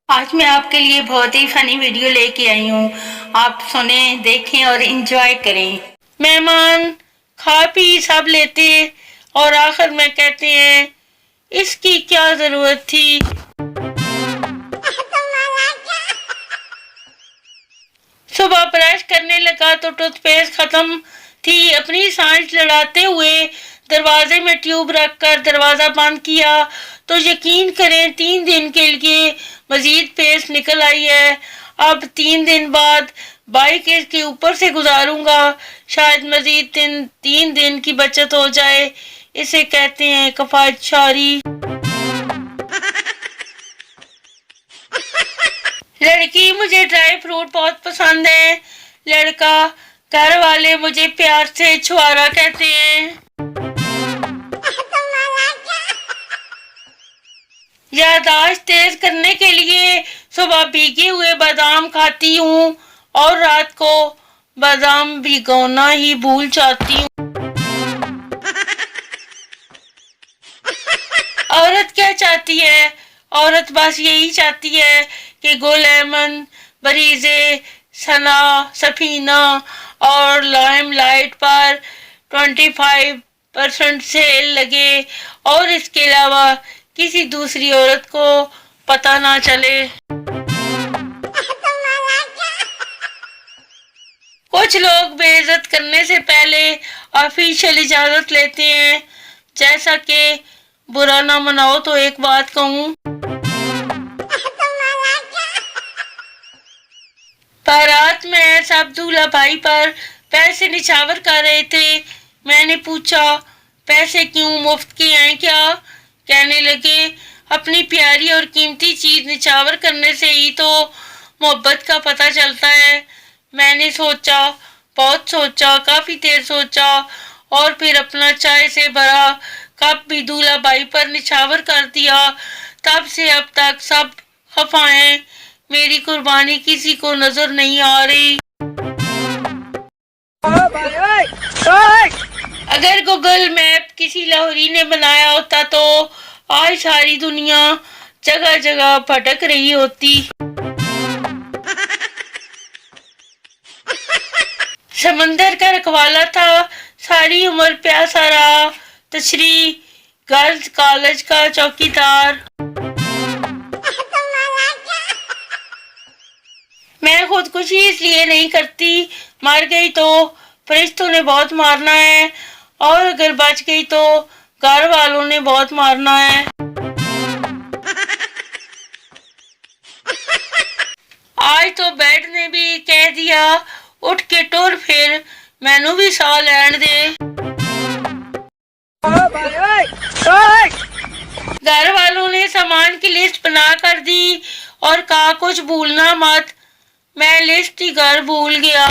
आज मैं आपके लिए बहुत ही फनी वीडियो लेके आई हूँ। आप सुने, देखें और एंजॉय करें। मेहमान खा पी सब लेते और आखिर में कहते हैं इसकी क्या जरूरत थी। सुबह ब्रश करने लगा तो टूथपेस्ट खत्म थी। अपनी सांस लड़ाते हुए दरवाजे में ट्यूब रखकर दरवाजा बंद किया तो यकीन करें 3 दिन के लिए मजीद पेस्ट निकल आई है। अब 3 दिन बाद बाइक इसके ऊपर से गुजारूंगा, शायद मजीद 3 दिन की बचत हो जाए। इसे कहते हैं कफायतशारी। लड़की मुझे ड्राई फ्रूट बहुत पसंद है। लड़का घर वाले मुझे प्यार से छुआरा कहते हैं। याददाश्त तेज करने के लिए सुबह भीगे हुए बादाम खाती हूँ और रात को बादाम भिगोना ही भूल जाती हूँ। औरत क्या चाहती है? औरत बस यही चाहती है कि गुल अहमद, बरीजे, सना, सफीना और लाइमलाइट पर 25% सेल लगे और इसके अलावा किसी दूसरी औरत को पता ना चले। कुछ लोग बेइज्जत करने से पहले ऑफिशियल इजाजत लेते हैं। जैसा कि बुरा ना मनाओ तो एक बात कहूँ, बारात में सब दूल्हा भाई पर पैसे निछावर कर रहे थे। मैंने पूछा पैसे क्यों, मुफ्त के हैं क्या? कहने लगे अपनी प्यारी और कीमती चीज निछावर करने से ही तो मोहब्बत का पता चलता है। मैंने सोचा, बहुत सोचा, काफी देर सोचा और फिर अपना चाय से भरा कप भी दूल्हा भाई पर निछावर कर दिया। तब से अब तक सब खफा हैं। मेरी कुर्बानी किसी को नजर नहीं आ रही। अगर गूगल मैप किसी लाहौरी ने बनाया होता तो आज सारी दुनिया जगह जगह भटक रही होती। समंदर का रखवाला था, सारी उम्र प्यासा रहा। तशरी गर्ल्स कॉलेज का चौकीदार। मैं खुदकुशी इसलिए नहीं करती, मर गई तो फरिश्तों ने बहुत मारना है और अगर बच गई तो घर वालों ने बहुत मारना है। आज तो बेड ने भी कह दिया उठ के टुर फिर, मैनू भी साह लैन दे। घर वालों ने सामान की लिस्ट बना कर दी और कहा कुछ भूलना मत। मैं लिस्ट ही घर भूल गया।